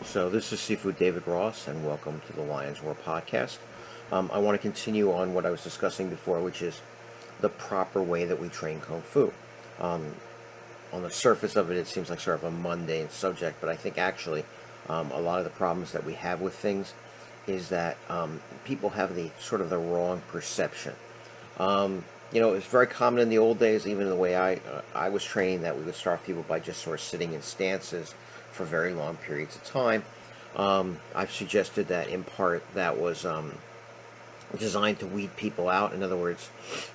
So this is Seafood David Ross, and welcome to the Lions Roar podcast. I want to continue on what I was discussing before, which is the proper way that we train Kung Fu. Um, on the surface of it, it seems like sort of a mundane subject, but I think actually a lot of the problems that we have with things is that people have the sort of the wrong perception. It's very common in the old days, even in the way I was trained, that we would start people by just sort of sitting in stances for very long periods of time. I've suggested that in part that was designed to weed people out. In other words,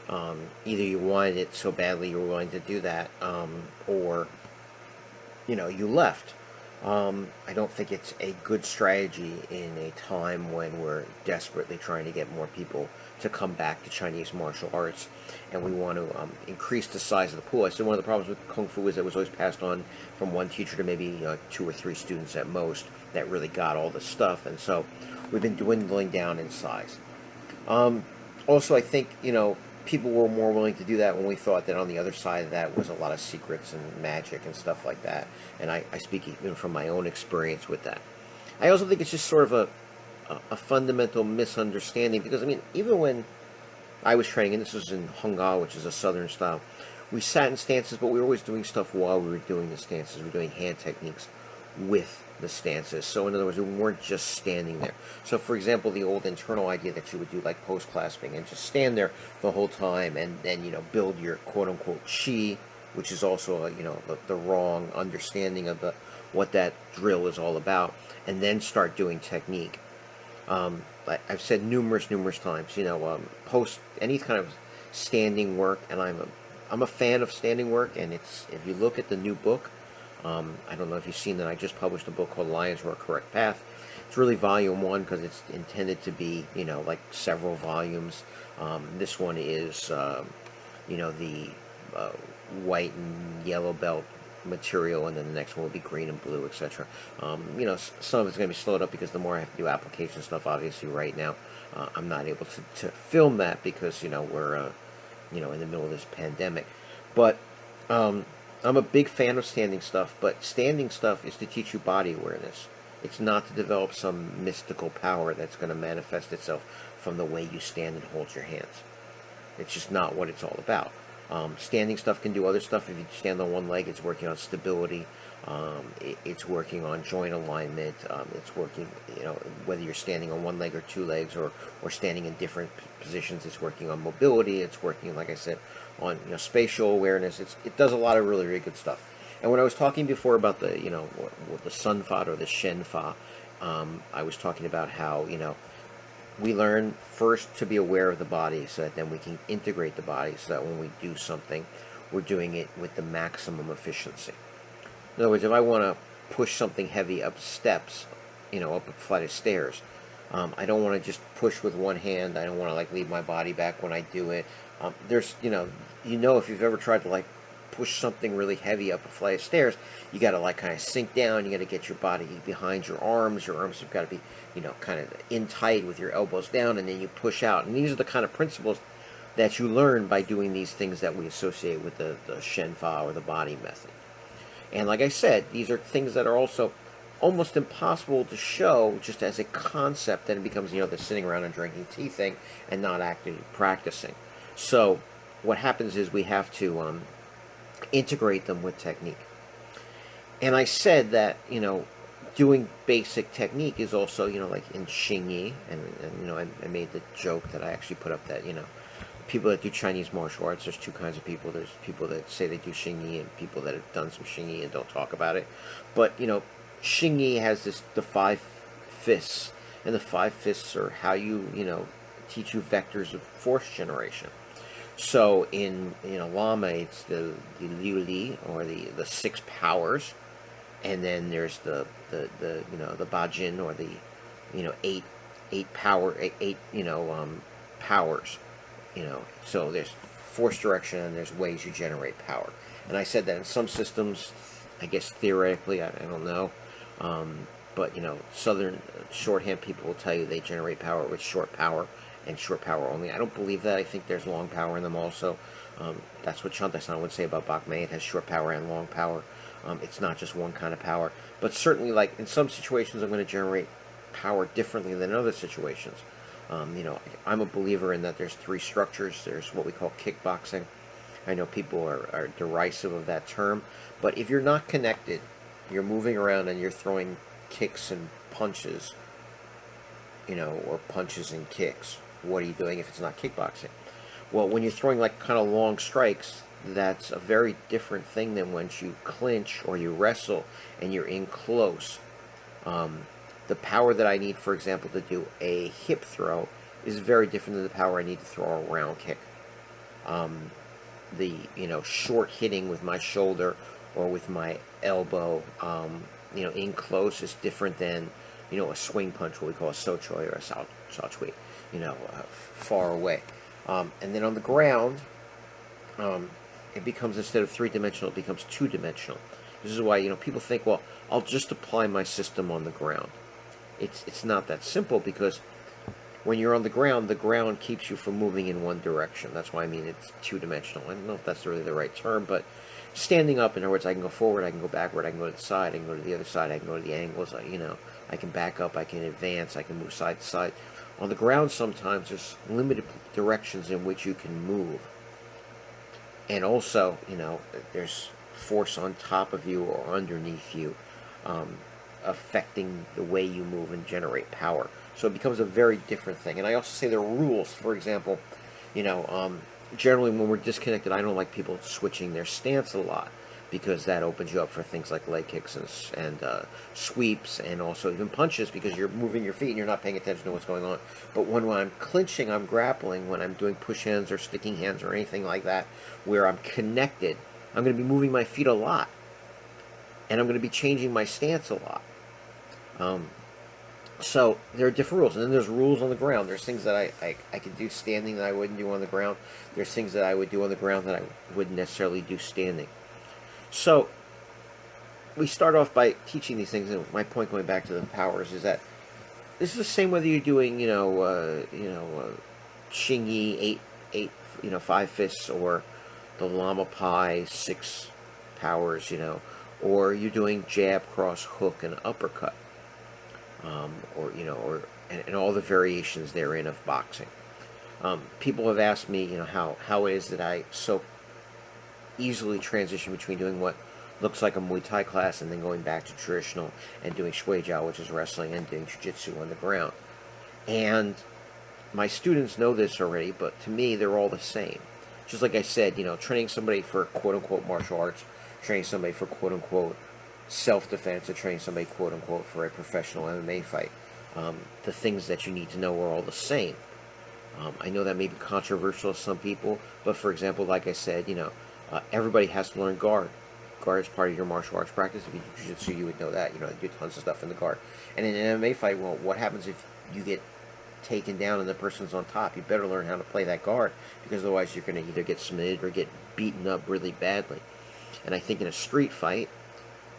either you wanted it so badly you were willing to do that, or you left. I don't think it's a good strategy in a time when we're desperately trying to get more people to come back to Chinese martial arts, and we want to increase the size of the pool. I said one of the problems with Kung Fu is it was always passed on from one teacher to maybe 2 or 3 students at most that really got all the stuff, and so we've been dwindling down in size. Also, I think, people were more willing to do that when we thought that on the other side of that was a lot of secrets and magic and stuff like that. And I speak even from my own experience with that. I also think it's just sort of a fundamental misunderstanding, because, even when I was training, and this was in Hungga, which is a southern style, we sat in stances, but we were always doing stuff while we were doing the stances. We were doing hand techniques with the stances. So in other words, we weren't just standing there. So for example, the old internal idea that you would do like post clasping and just stand there the whole time and then build your quote unquote chi, which is also the wrong understanding of what that drill is all about, and then start doing technique. I've said numerous times, post any kind of standing work, and I'm a fan of standing work, and it's, if you look at the new book, I don't know if you've seen that I just published a book called Lions Roar Correct Path. It's really volume 1 because it's intended to be, like several volumes. This one is, the white and yellow belt material, and then the next one will be green and blue, etc. Some of it's going to be slowed up because the more I have to do application stuff, obviously right now, I'm not able to film that because, we're, in the middle of this pandemic. But, I'm a big fan of standing stuff, but standing stuff is to teach you body awareness. It's not to develop some mystical power that's going to manifest itself from the way you stand and hold your hands. It's just not what it's all about. Standing stuff can do other stuff. If you stand on one leg, it's working on stability. It's working on joint alignment. It's working, whether you're standing on one leg or 2 legs, or standing in different positions. It's working on mobility. It's working, like I said, on spatial awareness. It does a lot of really good stuff. And when I was talking before about the the Sun Fa or the Shen Fa, I was talking about how we learn first to be aware of the body, so that then we can integrate the body, so that when we do something, we're doing it with the maximum efficiency. In other words, if I want to push something heavy up steps, up a flight of stairs, I don't want to just push with one hand. I don't want to leave my body back when I do it. There's, if you've ever tried to push something really heavy up a flight of stairs, you got to kind of sink down. You got to get your body behind your arms. Your arms have got to be, kind of in tight with your elbows down, and then you push out. And these are the kind of principles that you learn by doing these things that we associate with the Shen Fa, or the body method. And like I said, these are things that are also almost impossible to show just as a concept. Then it becomes, the sitting around and drinking tea thing and not actually practicing. So what happens is we have to integrate them with technique. And I said that, doing basic technique is also, like in Xingyi, and I made the joke that I actually put up that, people that do Chinese martial arts, there's 2 kinds of people. There's people that say they do Xingyi, and people that have done some Xingyi and don't talk about it. But, Xingyi has the 5 fists, and the 5 fists are how you, teach you vectors of force generation. So in Lama, it's the Liu Li, or the 6 powers, and then there's the Bajin, or the 8 powers. So there's force direction, and there's ways you generate power. And I said that in some systems, I guess theoretically, I don't know, but Southern shorthand people will tell you they generate power with short power and short power only. I don't believe that. I think there's long power in them also. That's what Chantai-san would say about Bak Mei. It has short power and long power. It's not just one kind of power, but certainly, like in some situations, I'm going to generate power differently than other situations. I'm a believer in that there's three structures. There's what we call kickboxing. I know people are derisive of that term, but if you're not connected, you're moving around and you're throwing kicks and punches, or punches and kicks. What are you doing if it's not kickboxing? Well, when you're throwing like kind of long strikes, that's a very different thing than once you clinch or you wrestle and you're in close. The power that I need, for example, to do a hip throw is very different than the power I need to throw a round kick. The short hitting with my shoulder or with my elbow, in close is different than a swing punch, what we call a sochoi or a sao-chui, far away. And then on the ground, it becomes, instead of three-dimensional, it becomes two-dimensional. This is why people think, well, I'll just apply my system on the ground. It's not that simple, because when you're on the ground keeps you from moving in one direction. That's why I mean it's two-dimensional. I don't know if that's really the right term, but standing up, in other words, I can go forward, I can go backward, I can go to the side, I can go to the other side, I can go to the angles, I can back up, I can advance, I can move side to side. On the ground, sometimes there's limited directions in which you can move. And also, there's force on top of you or underneath you, affecting the way you move and generate power. So it becomes a very different thing. And I also say there are rules. For example, generally when we're disconnected, I don't like people switching their stance a lot, because that opens you up for things like leg kicks and sweeps, and also even punches, because you're moving your feet and you're not paying attention to what's going on. But when I'm clinching, I'm grappling, when I'm doing push hands or sticking hands or anything like that, where I'm connected, I'm going to be moving my feet a lot, and I'm going to be changing my stance a lot. So there are different rules, and then there's rules on the ground. There's things that I can do standing that I wouldn't do on the ground. There's things that I would do on the ground that I wouldn't necessarily do standing. So we start off by teaching these things, and my point, going back to the powers, is that this is the same whether you're doing Xingyi, eight 5 fists, or the Lama Pai 6 powers, or you're doing jab, cross, hook, and uppercut, and all the variations therein of boxing. People have asked me, how it is that I so easily transition between doing what looks like a Muay Thai class and then going back to traditional and doing Shui Jiao, which is wrestling, and doing Jiu-Jitsu on the ground. And my students know this already, but to me, they're all the same. Just like I said, training somebody for quote-unquote martial arts, training somebody for quote-unquote self-defense, or training somebody quote-unquote for a professional MMA fight. The things that you need to know are all the same. I know that may be controversial to some people, but for example, like I said, everybody has to learn guard. Guard is part of your martial arts practice. If you do jiu-jitsu, you would know that. You do tons of stuff in the guard. And in an MMA fight, well, what happens if you get taken down and the person's on top? You better learn how to play that guard, because otherwise you're going to either get submitted or get beaten up really badly. And I think in a street fight,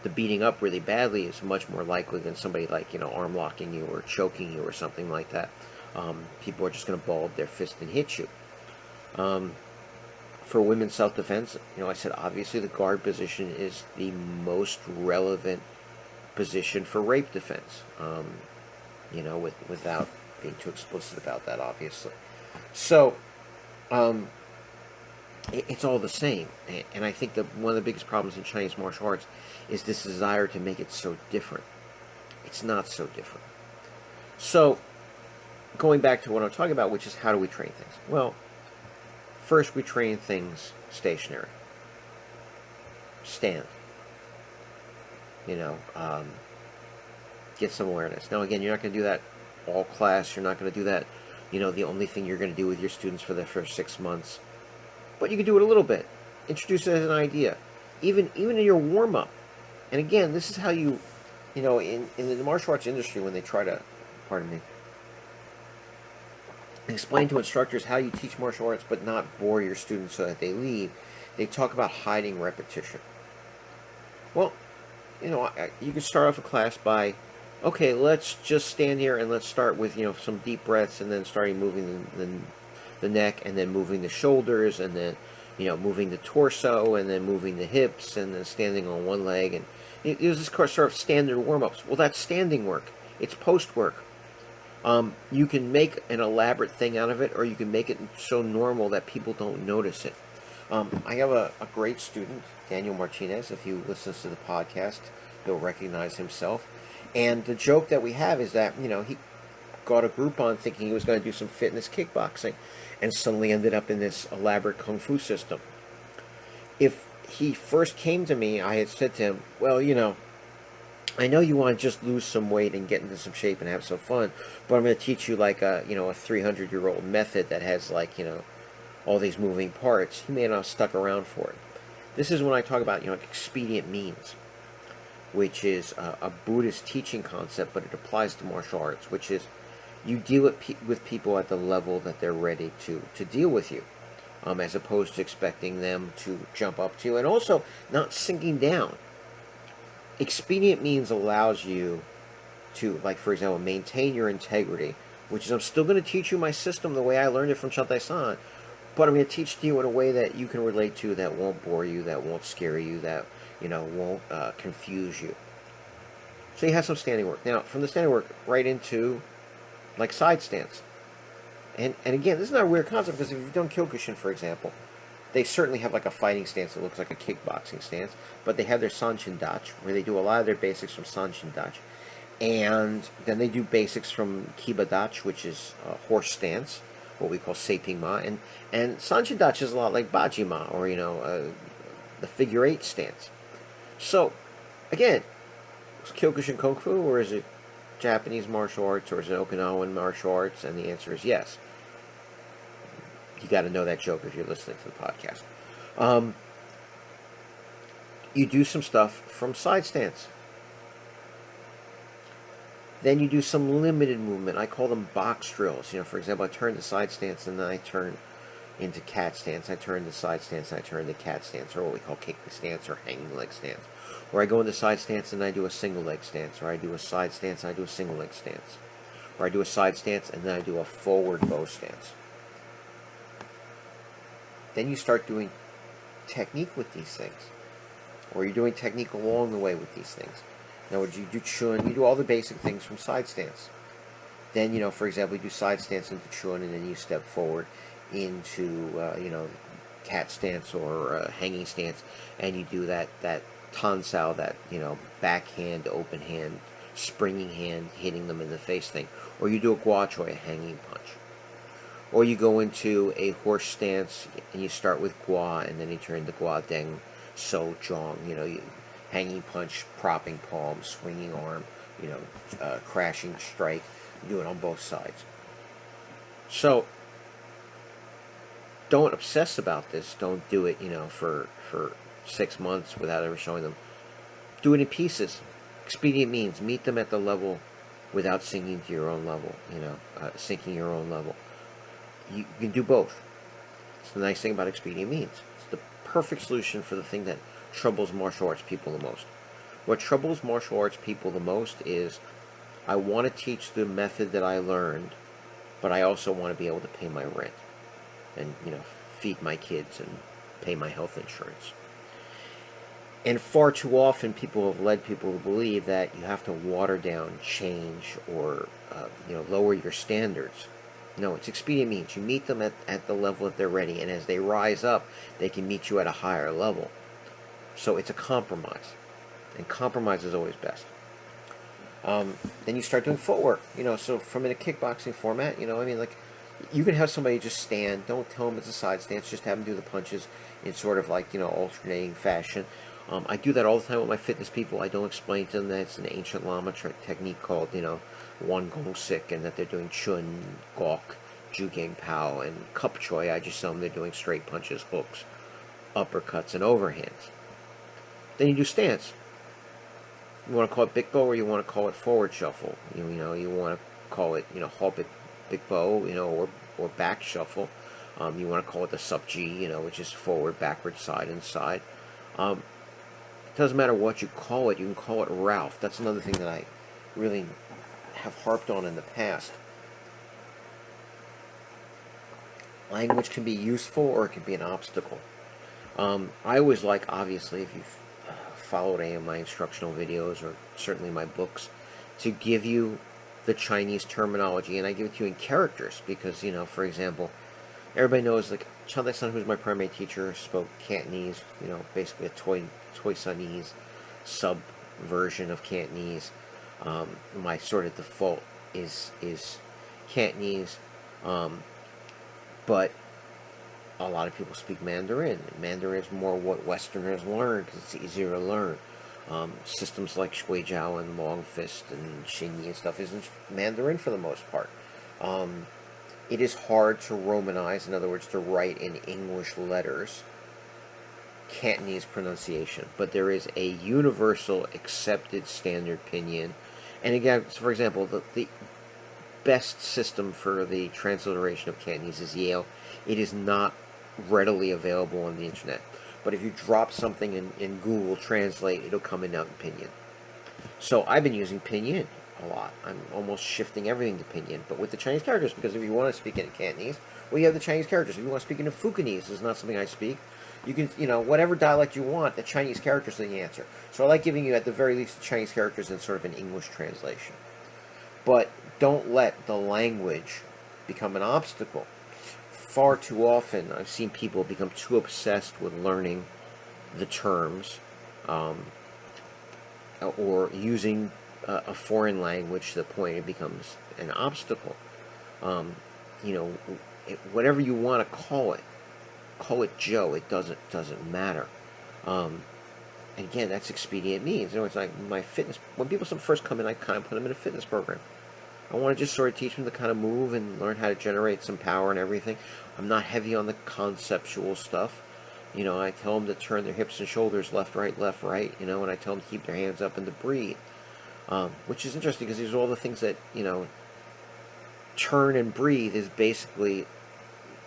the beating up really badly is much more likely than somebody like, arm locking you or choking you or something like that. People are just going to ball up their fist and hit you. For women's self-defense, I said obviously the guard position is the most relevant position for rape defense. Without being too explicit about that, obviously. So, it's all the same. And I think that one of the biggest problems in Chinese martial arts is this desire to make it so different. It's not so different. So, going back to what I'm talking about, which is how do we train things? Well, first we train things stationary. Stand. Get some awareness. Now again, you're not going to do that all class. You're not going to do that, the only thing you're going to do with your students for the first 6 months. But you can do it a little bit. Introduce it as an idea. Even in your warm-up. And again, this is how you, in the martial arts industry, when they try to, explain to instructors how you teach martial arts but not bore your students so that they leave, they talk about hiding repetition. Well, you can start off a class by, okay, let's just stand here and let's start with, some deep breaths, and then starting moving the neck, and then moving the shoulders, and then moving the torso and then moving the hips and then standing on one leg. And it was this sort of standard warm-ups. Well, that's standing work. It's post work. You can make an elaborate thing out of it, or you can make it so normal that people don't notice it. I have a great student, Daniel Martinez. If he listens to the podcast, he'll recognize himself. And the joke that we have is that, he got a Groupon thinking he was going to do some fitness kickboxing, and suddenly ended up in this elaborate kung fu system. If he first came to me, I had said to him, well, I know you want to just lose some weight and get into some shape and have some fun, but I'm going to teach you like a 300-year-old method that has all these moving parts. He may not have stuck around for it. This is when I talk about, expedient means, which is a Buddhist teaching concept, but it applies to martial arts, which is you deal with people at the level that they're ready to deal with you, as opposed to expecting them to jump up to you, and also not sinking down. Expedient means allows you to, like, for example, maintain your integrity, which is I'm still going to teach you my system the way I learned it from Chantai-san, but I'm going to teach to you in a way that you can relate to, that won't bore you, that won't scare you, that, won't confuse you. So you have some standing work. Now, from the standing work right into, like, side stance. And again, this is not a weird concept, because if you've done Kyokushin, for example, they certainly have like a fighting stance that looks like a kickboxing stance, but they have their Sanchin Dachi, where they do a lot of their basics from Sanchin Dachi. And then they do basics from Kiba Dachi, which is a horse stance, what we call Seiping Ma. And Sanchin Dachi is a lot like Bajima, or, the figure eight stance. So, again, is Kyokushin Kung Fu, or is it Japanese martial arts, or is it Okinawan martial arts? And the answer is yes. You got to know that joke if you're listening to the podcast. You do some stuff from side stance. Then you do some limited movement. I call them box drills. For example, I turn to side stance and then I turn into cat stance. I turn to side stance and I turn to cat stance, or what we call kicking stance or hanging leg stance. Or I go into side stance and I do a single leg stance. Or I do a side stance and I do a single leg stance. Or I do a side stance and then I do a forward bow stance. Then you start doing technique with these things. Or you're doing technique along the way with these things. In other words, you do chun, you do all the basic things from side stance. Then, for example, you do side stance into chun, and then you step forward into, cat stance or hanging stance, and you do that tansao, that, backhand, open hand, springing hand, hitting them in the face thing. Or you do a guachoi, a hanging punch. Or you go into a horse stance and you start with gua, and then you turn to gua deng, so zhong, you hanging punch, propping palm, swinging arm, crashing strike. You do it on both sides. So don't obsess about this. Don't do it, for 6 months without ever showing them. Do it in pieces. Expedient means meet them at the level without sinking to your own level, sinking your own level. You can do both. It's the nice thing about expedient means. It's the perfect solution for the thing that troubles martial arts people the most. What troubles martial arts people the most is, I want to teach the method that I learned, but I also want to be able to pay my rent and, feed my kids and pay my health insurance. And far too often people have led people to believe that you have to water down, change, or lower your standards. No, it's expedient means. You meet them at the level that they're ready, and as they rise up, they can meet you at a higher level. So it's a compromise, and compromise is always best. Then you start doing footwork. So from in a kickboxing format, you can have somebody just stand. Don't tell them it's a side stance. Just have them do the punches in sort of like, alternating fashion. I do that all the time with my fitness people. I don't explain to them that it's an ancient Lama technique called, Wan Gong Sik, and that they're doing Chun, Gok, Jugang Pao, and Cup Choi. I just tell them they're doing straight punches, hooks, uppercuts, and overhands. Then you do stance. You want to call it big bow, or you want to call it forward shuffle. You want to call it, hop it, big bow, or back shuffle. You want to call it the sub G, which is forward, backward, side, and side. It doesn't matter what you call it. You can call it Ralph. That's another thing that I really have harped on in the past. Language can be useful, or it can be an obstacle. I always like, obviously, if you've followed any of my instructional videos or certainly my books, to give you the Chinese terminology, and I give it to you in characters because, for example, everybody knows, like, Chan-Tai-san, who's my primary teacher, spoke Cantonese, basically a Toisanese sub version of Cantonese. My sort of default is Cantonese, but a lot of people speak Mandarin. Mandarin is more what Westerners learn because it's easier to learn. Systems like Shuijiao and Long Fist and Xingyi and stuff isn't Mandarin for the most part. It is hard to Romanize, in other words, to write in English letters Cantonese pronunciation, but there is a universal accepted standard pinyin. And again, for example, the best system for the transliteration of Cantonese is Yale. It is not readily available on the internet, but if you drop something in Google Translate, it'll come in out in pinyin. So I've been using pinyin a lot. I'm almost shifting everything to pinyin, but with the Chinese characters, because if you want to speak in Cantonese, well, you have the Chinese characters. If you want to speak in Fukienese, it's not something I speak. You can, whatever dialect you want, the Chinese characters are the answer. So I like giving you, at the very least, the Chinese characters in sort of an English translation. But don't let the language become an obstacle. Far too often, I've seen people become too obsessed with learning the terms, or using a foreign language to the point it becomes an obstacle. Whatever you want to call it Joe. It doesn't matter. Again, that's expedient means. It's like my fitness. When people first come in, I kind of put them in a fitness program. I want to just sort of teach them to kind of move and learn how to generate some power and everything. I'm not heavy on the conceptual stuff. I tell them to turn their hips and shoulders left, right, and I tell them to keep their hands up and to breathe. Which is interesting because these are all the things that, turn and breathe is basically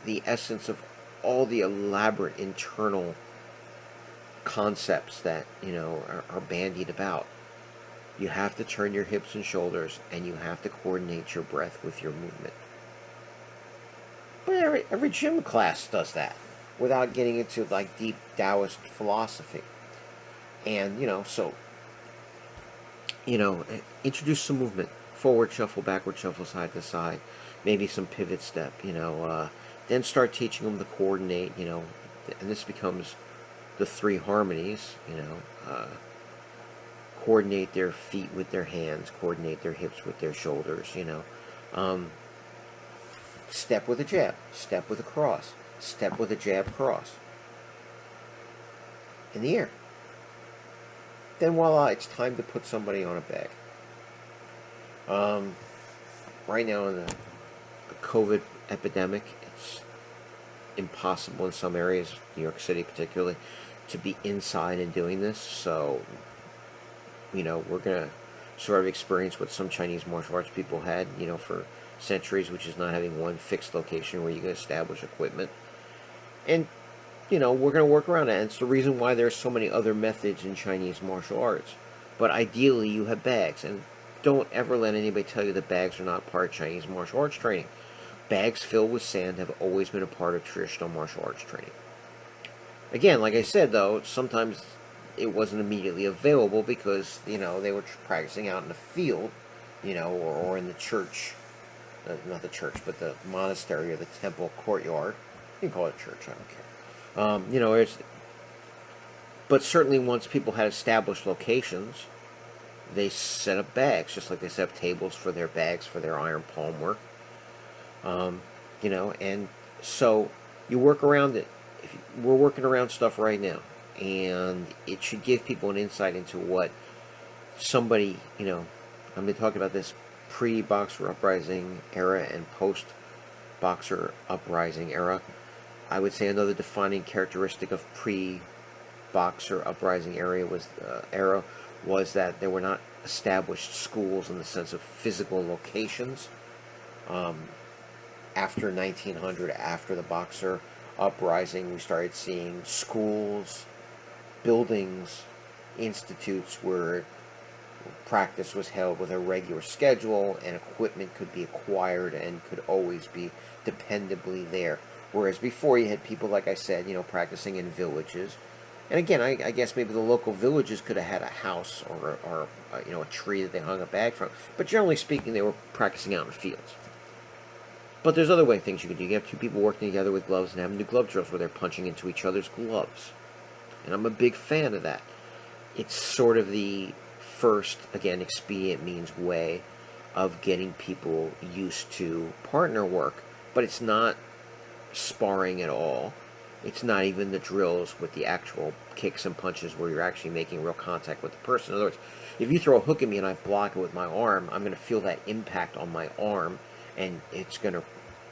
the essence of all the elaborate internal concepts that, are bandied about. You have to turn your hips and shoulders, and you have to coordinate your breath with your movement. But every gym class does that without getting into, like, deep Taoist philosophy. And, introduce some movement. Forward shuffle, backward shuffle, side to side. Maybe some pivot step, then start teaching them to coordinate, and this becomes the 3 harmonies, coordinate their feet with their hands, coordinate their hips with their shoulders, step with a jab, step with a cross, step with a jab, cross, in the air. Then voila, it's time to put somebody on a bag. Right now in the COVID epidemic, it's impossible in some areas, New York City particularly, to be inside and doing this. So, we're going to sort of experience what some Chinese martial arts people had, for centuries, which is not having one fixed location where you can establish equipment. And, we're going to work around that. And it's the reason why there's so many other methods in Chinese martial arts. But ideally, you have bags. And don't ever let anybody tell you that bags are not part of Chinese martial arts training. Bags filled with sand have always been a part of traditional martial arts training. Again, like I said, though, sometimes it wasn't immediately available because, they were practicing out in the field, or in the church, not the church, but the monastery or the temple courtyard. You can call it church, I don't care. But certainly once people had established locations, they set up bags, just like they set up tables for their bags for their iron palm work. And so you work around it. We're working around stuff right now, and it should give people an insight into what somebody, I've been talking about this pre-Boxer Uprising era and post-Boxer Uprising era. I would say another defining characteristic of pre-Boxer Uprising era was that there were not established schools in the sense of physical locations. After 1900, after the Boxer Uprising, we started seeing schools, buildings, institutes where practice was held with a regular schedule and equipment could be acquired and could always be dependably there. Whereas before you had people, like I said, practicing in villages. And again, I guess maybe the local villages could have had a house or a tree that they hung a bag from. But generally speaking, they were practicing out in the fields. But there's other things you could do. You have two people working together with gloves and having do glove drills where they're punching into each other's gloves. And I'm a big fan of that. It's sort of the first, again, expedient means way of getting people used to partner work. But it's not sparring at all. It's not even the drills with the actual kicks and punches where you're actually making real contact with the person. In other words, if you throw a hook at me and I block it with my arm, I'm going to feel that impact on my arm, and it's going to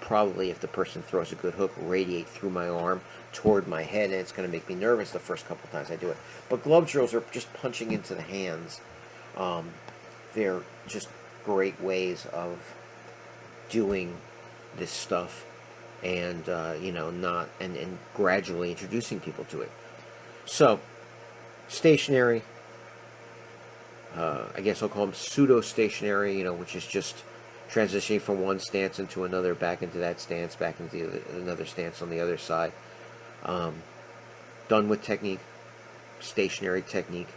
probably, if the person throws a good hook, radiate through my arm toward my head, and it's going to make me nervous the first couple times I do it. But glove drills are just punching into the hands. They're just great ways of doing this stuff, and not and gradually introducing people to it. So stationary, I guess I'll call them pseudo-stationary, which is just transitioning from one stance into another, back into that stance, back into another stance on the other side. Done with technique, stationary technique.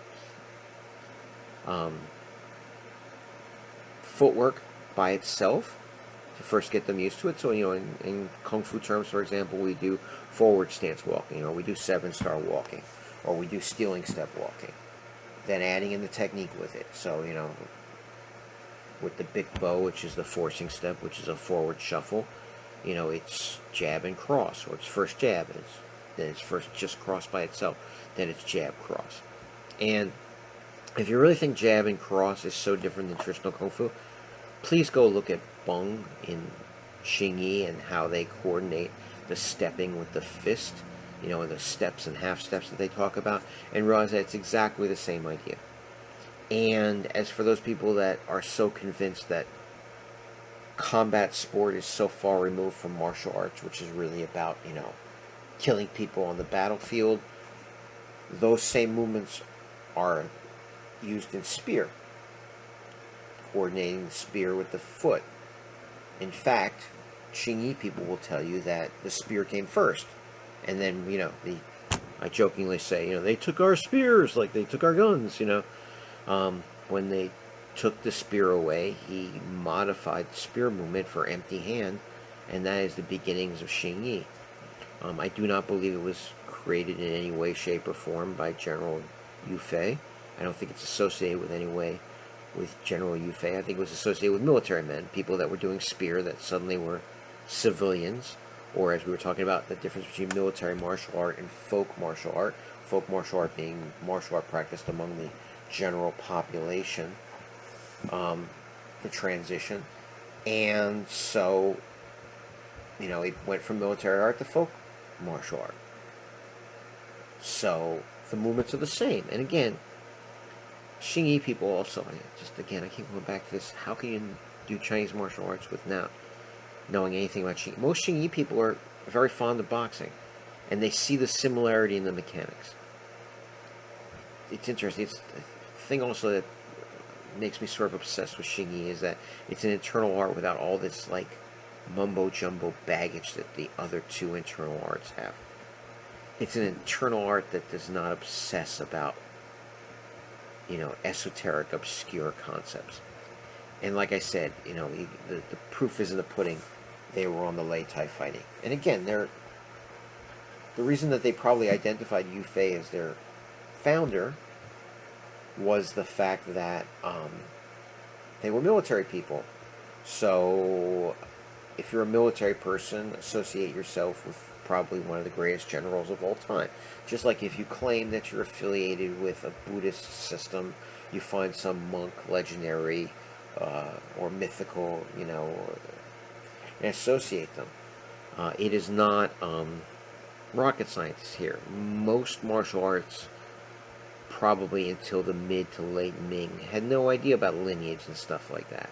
Footwork by itself, to first get them used to it. So, in Kung Fu terms, for example, we do forward stance walking, or we do 7-star walking, or we do stealing step walking. Then adding in the technique with it. So, with the big bow, which is the forcing step, which is a forward shuffle, it's jab and cross, or it's first jab, and then it's first just cross by itself, then it's jab cross. And if you really think jab and cross is so different than traditional Kung Fu, please go look at Bung in Xing Yi and how they coordinate the stepping with the fist, and the steps and half steps that they talk about, and realize that it's exactly the same idea. And as for those people that are so convinced that combat sport is so far removed from martial arts, which is really about, killing people on the battlefield, those same movements are used in spear, coordinating the spear with the foot. In fact, Xing Yi people will tell you that the spear came first, and then I jokingly say, they took our spears like they took our guns. When they took the spear away, he modified the spear movement for empty hand, and that is the beginnings of Xing Yi. I do not believe it was created in any way, shape, or form by General Yu Fei. I don't think it's associated with any way with General Yu Fei. I think it was associated with military men, people that were doing spear that suddenly were civilians, or as we were talking about, the difference between military martial art and folk martial art. Folk martial art being martial art practiced among the general population, the transition. And so, it went from military art to folk martial art. So the movements are the same. And again, Xing Yi people also, I keep going back to this, how can you do Chinese martial arts without knowing anything about Xing Yi? Most Xing Yi people are very fond of boxing, and they see the similarity in the mechanics. It's interesting. It's the thing also that makes me sort of obsessed with Xing Yi is that it's an internal art without all this mumbo-jumbo baggage that the other two internal arts have. It's an internal art that does not obsess about, esoteric, obscure concepts. And like I said, the proof is in the pudding. They were on the Lei Tai fighting. And again, the reason that they probably identified Yu Fei as their founder was the fact that they were military people. So if you're a military person, associate yourself with probably one of the greatest generals of all time. Just like if you claim that you're affiliated with a Buddhist system, you find some monk, legendary, or mythical, and associate them. It is not rocket science here. Most martial arts, probably until the mid to late Ming, had no idea about lineage and stuff like that.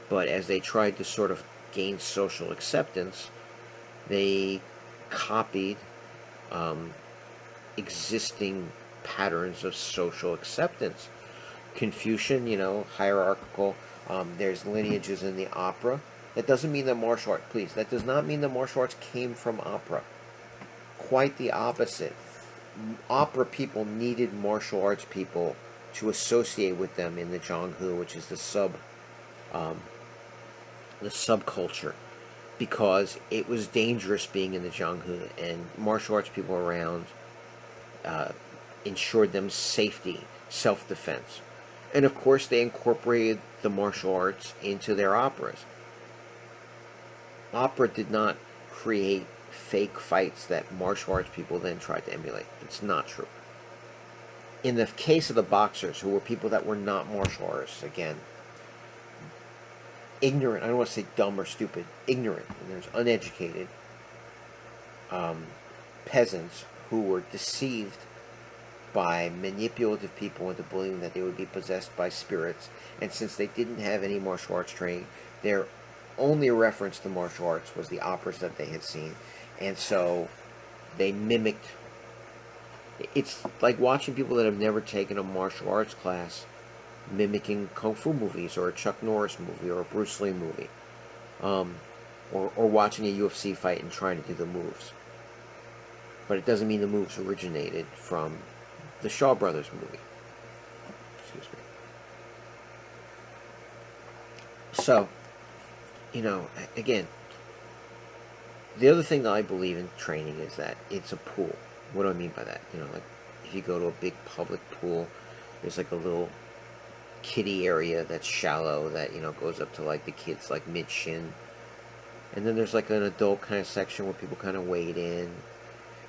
But as they tried to sort of gain social acceptance, they copied existing patterns of social acceptance. Confucian, hierarchical. There's lineages in the opera That doesn't mean that martial arts, please, that does not mean that martial arts came from opera. Quite the opposite. Opera people needed martial arts people to associate with them in the Zhanghu, which is the subculture, because it was dangerous being in the Zhanghu, and martial arts people around ensured them safety, self-defense. And of course, they incorporated the martial arts into their operas. Opera did not create fake fights that martial arts people then tried to emulate. It's not true. In the case of the boxers, who were people that were not martial artists, again, ignorant, I don't want to say dumb or stupid, ignorant, and there's uneducated peasants who were deceived by manipulative people into believing that they would be possessed by spirits, and since they didn't have any martial arts training, their only reference to martial arts was the operas that they had seen, and so they mimicked. It's like watching people that have never taken a martial arts class mimicking kung fu movies, or a Chuck Norris movie, or a Bruce Lee movie, or watching a UFC fight and trying to do the moves. But it doesn't mean the moves originated from the Shaw Brothers movie. Excuse me. So, again, the other thing that I believe in training is that it's a pool. What do I mean by that? Like if you go to a big public pool, there's like a little kiddie area that's shallow that, goes up to like the kids like mid-shin. And then there's like an adult kind of section where people kind of wade in.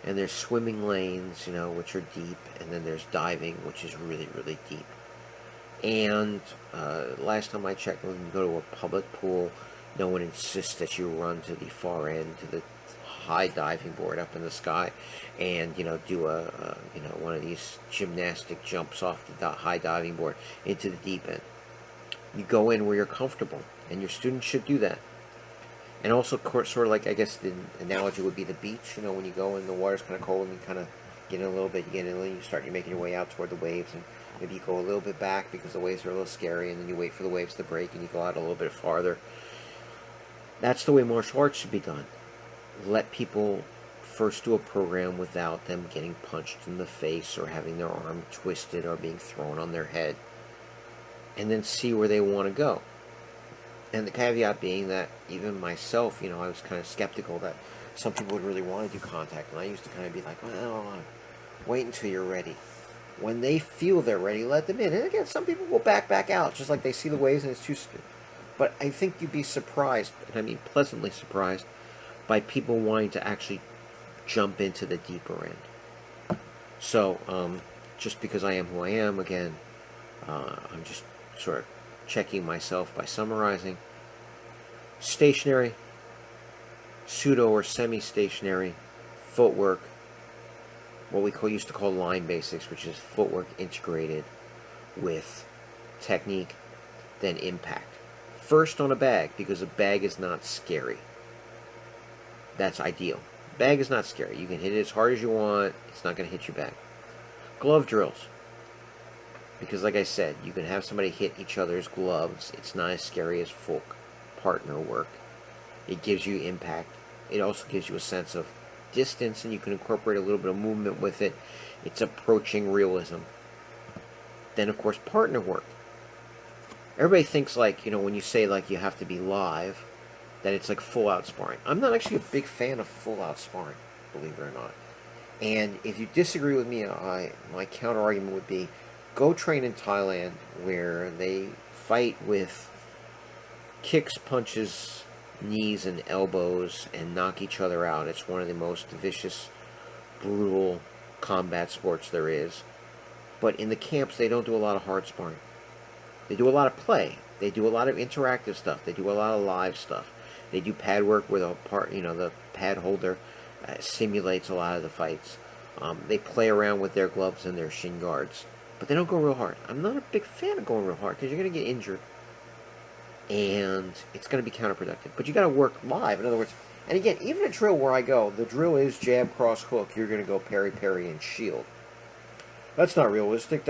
And there's swimming lanes, which are deep. And then there's diving, which is really, really deep. And last time I checked, when you go to a public pool, no one insists that you run to the far end, to the high diving board up in the sky, and do a one of these gymnastic jumps off the high diving board into the deep end. You go in where you're comfortable, and your students should do that. And also, sort of like, I guess the analogy would be the beach. When you go in, the water's kind of cold, and you kind of get in a little bit, you get in a little, you're making your way out toward the waves, and maybe you go a little bit back because the waves are a little scary, and then you wait for the waves to break, and you go out a little bit farther. That's the way martial arts should be done. Let people first do a program without them getting punched in the face or having their arm twisted or being thrown on their head, and then see where they want to go. And the caveat being that even myself, I was kind of skeptical that some people would really want to do contact, and I used to kind of be like, well, wait until you're ready. When they feel they're ready, let them in. And again, some people will back out, just like they see the waves and it's too scary. But I think you'd be surprised, and I mean pleasantly surprised, by people wanting to actually jump into the deeper end. So, just because I am who I am, again, I'm just sort of checking myself by summarizing. Stationary, pseudo or semi-stationary, footwork, what we used to call line basics, which is footwork integrated with technique, then impact. First on a bag, because a bag is not scary. That's ideal. Bag is not scary. You can hit it as hard as you want. It's not going to hit you back. Glove drills. Because like I said, you can have somebody hit each other's gloves. It's not as scary as full partner work. It gives you impact. It also gives you a sense of distance, and you can incorporate a little bit of movement with it. It's approaching realism. Then, of course, partner work. Everybody thinks like, when you say like you have to be live, that it's like full-out sparring. I'm not actually a big fan of full-out sparring, believe it or not. And if you disagree with me, my counter-argument would be, go train in Thailand, where they fight with kicks, punches, knees, and elbows, and knock each other out. It's one of the most vicious, brutal combat sports there is. But in the camps, they don't do a lot of hard sparring. They do a lot of play. They do a lot of interactive stuff. They do a lot of live stuff. They do pad work where the pad holder simulates a lot of the fights. They play around with their gloves and their shin guards, but they don't go real hard. I'm not a big fan of going real hard because you're going to get injured, and it's going to be counterproductive. But you got to work live. In other words, and again, even a drill where I go, the drill is jab, cross, hook. You're going to go parry, parry, and shield. That's not realistic.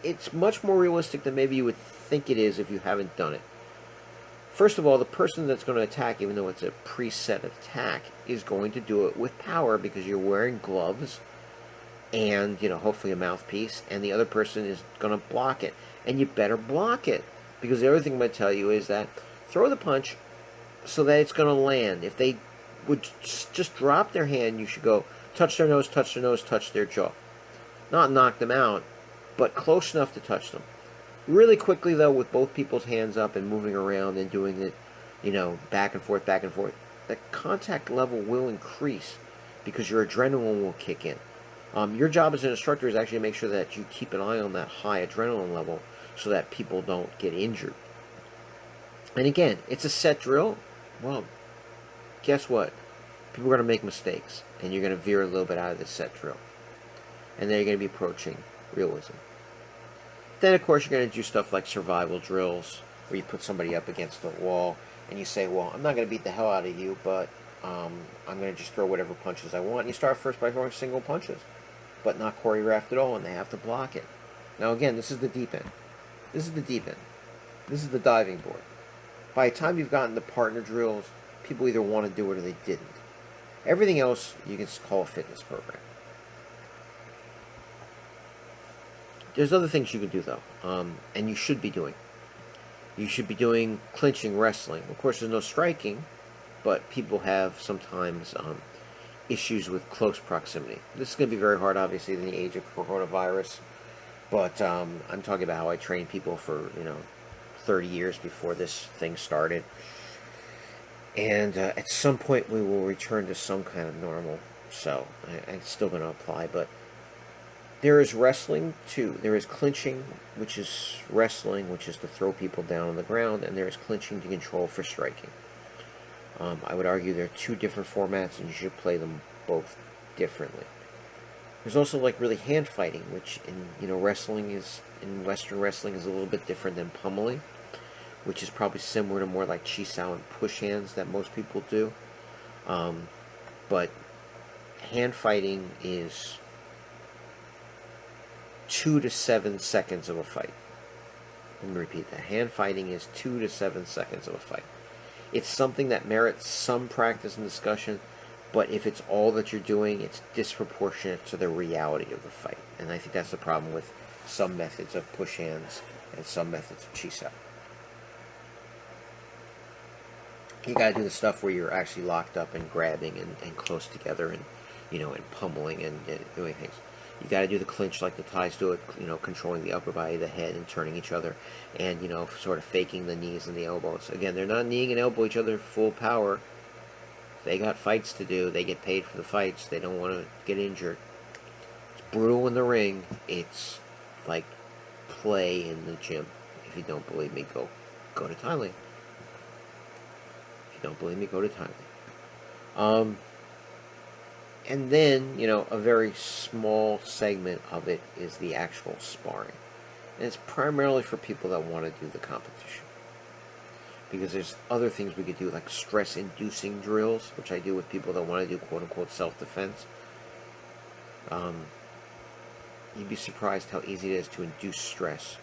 It's much more realistic than maybe you would think it is if you haven't done it. First of all, the person that's going to attack, even though it's a preset attack, is going to do it with power because you're wearing gloves and, hopefully a mouthpiece, and the other person is going to block it. And you better block it, because the other thing I'm going to tell you is that throw the punch so that it's going to land. If they would just drop their hand, you should go touch their nose, touch their nose, touch their jaw. Not knock them out, but close enough to touch them. Really quickly, though, with both people's hands up and moving around and doing it, back and forth, the contact level will increase because your adrenaline will kick in. Your job as an instructor is actually to make sure that you keep an eye on that high adrenaline level so that people don't get injured. And again, it's a set drill. Well, guess what? People are going to make mistakes, and you're going to veer a little bit out of this set drill. And then you're going to be approaching realism. Then, of course, you're going to do stuff like survival drills, where you put somebody up against the wall, and you say, well, I'm not going to beat the hell out of you, but I'm going to just throw whatever punches I want. And you start first by throwing single punches, but not choreographed at all, and they have to block it. Now, again, this is the deep end. This is the deep end. This is the diving board. By the time you've gotten the partner drills, people either want to do it or they didn't. Everything else, you can call a fitness program. There's other things you can do, though, and you should be doing. You should be doing clinching wrestling. Of course, there's no striking, but people have sometimes issues with close proximity. This is going to be very hard, obviously, in the age of coronavirus, but I'm talking about how I trained people for, 30 years before this thing started. And at some point, we will return to some kind of normal, so it's still going to apply, but there is wrestling, too. There is clinching, which is wrestling, which is to throw people down on the ground, and there is clinching to control for striking. I would argue there are two different formats, and you should play them both differently. There's also, really hand fighting, which in wrestling in Western wrestling is a little bit different than pummeling, which is probably similar to more like chisao and push hands that most people do. But hand fighting is 2 to 7 seconds of a fight. Let me repeat that. Hand fighting is 2 to 7 seconds of a fight. It's something that merits some practice and discussion, but if it's all that you're doing, it's disproportionate to the reality of the fight. And I think that's the problem with some methods of push hands and some methods of chisao. You gotta do the stuff where you're actually locked up and grabbing and close together and, and pummeling and doing things. You got to do the clinch like the Thais do it, controlling the upper body, the head, and turning each other, and, sort of faking the knees and the elbows. Again, they're not kneeing and elbow each other full power. They got fights to do. They get paid for the fights. They don't want to get injured. It's brutal in the ring. It's like play in the gym. If you don't believe me, go to Thailand. If you don't believe me, go to Thailand. And then, a very small segment of it is the actual sparring. And it's primarily for people that want to do the competition. Because there's other things we could do, like stress-inducing drills, which I do with people that want to do quote-unquote self-defense. You'd be surprised how easy it is to induce stress,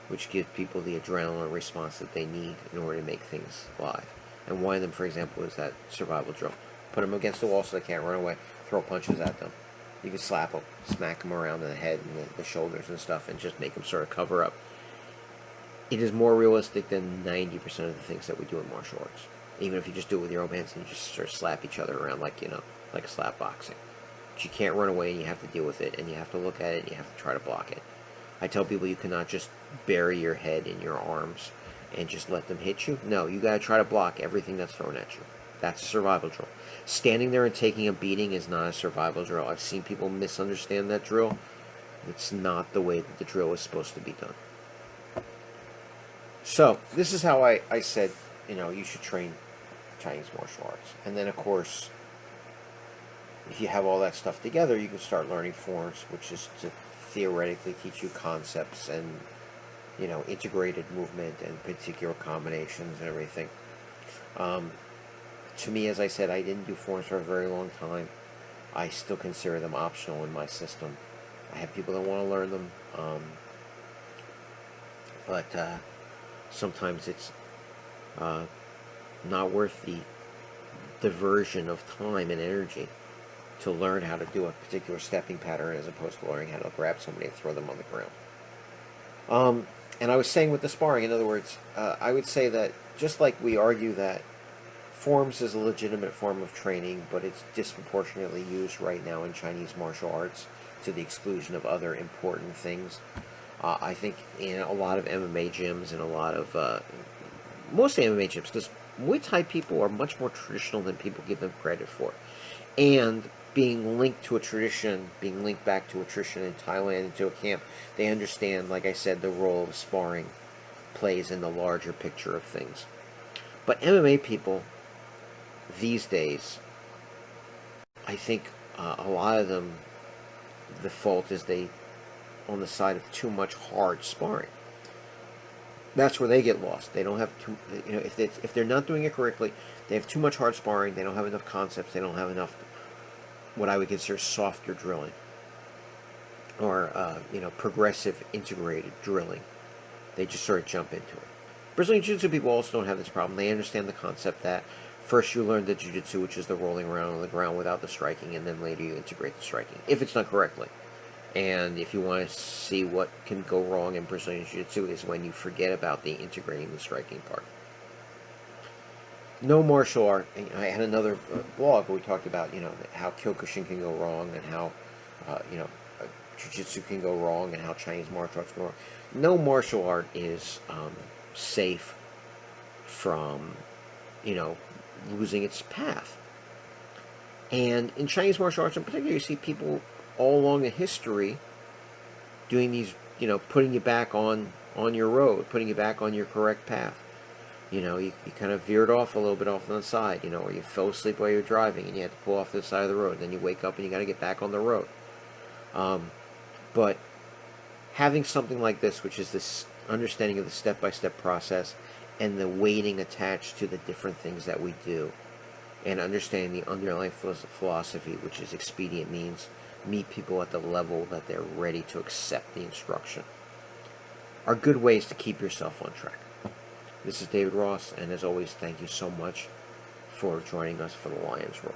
which gives people the adrenaline response that they need in order to make things live. And one of them, for example, is that survival drill. Put them against the wall so they can't run away. Throw punches at them. You can slap them, smack them around in the head and the shoulders and stuff, and just make them sort of cover up. It is more realistic than 90% of the things that we do in martial arts. Even if you just do it with your own hands and you just sort of slap each other around like slap boxing. But you can't run away and you have to deal with it, and you have to look at it and you have to try to block it. I tell people you cannot just bury your head in your arms and just let them hit you. No, you got to try to block everything that's thrown at you. That's a survival drill. Standing there and taking a beating is not a survival drill. I've seen people misunderstand that drill. It's not the way that the drill is supposed to be done. So, this is how I said, you should train Chinese martial arts. And then, of course, if you have all that stuff together, you can start learning forms, which is to theoretically teach you concepts and, integrated movement and particular combinations and everything. To me, as I said, I didn't do forms for a very long time. I still consider them optional in my system. I have people that want to learn them, but sometimes it's not worth the diversion of time and energy to learn how to do a particular stepping pattern as opposed to learning how to grab somebody and throw them on the ground. And I was saying with the sparring, in other words, I would say that just like we argue that forms is a legitimate form of training, but it's disproportionately used right now in Chinese martial arts to the exclusion of other important things. I think in a lot of MMA gyms and a lot of, mostly MMA gyms, because Muay Thai people are much more traditional than people give them credit for. And being linked to a tradition, being linked back to a tradition in Thailand, into a camp, they understand, like I said, the role of sparring plays in the larger picture of things. But MMA people these days, I think a lot of them, the fault is they on the side of too much hard sparring. That's where they get lost. They don't have too, if they're not doing it correctly, they have too much hard sparring. They don't have enough concepts. They don't have enough what I would consider softer drilling, or progressive integrated drilling. They just sort of jump into it. Brazilian Jiu-Jitsu people also don't have this problem. They understand the concept that first you learn the Jiu-Jitsu, which is the rolling around on the ground without the striking, and then later you integrate the striking, if it's done correctly. And if you want to see what can go wrong in Brazilian Jiu-Jitsu is when you forget about the integrating the striking part. No martial art. I had another blog where we talked about how Kyokushin can go wrong, and how Jiu-Jitsu can go wrong, and how Chinese martial arts go wrong. No martial art is safe from losing its path. And in Chinese martial arts in particular, you see people all along the history doing these, putting you back on your road, putting you back on your correct path. You kind of veered off a little bit off on the side, or you fell asleep while you were driving and you had to pull off to the side of the road. Then you wake up and you got to get back on the road. But having something like this, which is this understanding of the step-by-step process and the weighting attached to the different things that we do, and understanding the underlying philosophy, which is expedient means, meet people at the level that they're ready to accept the instruction, are good ways to keep yourself on track. This is David Ross, and as always, thank you so much for joining us for the Lions Roar.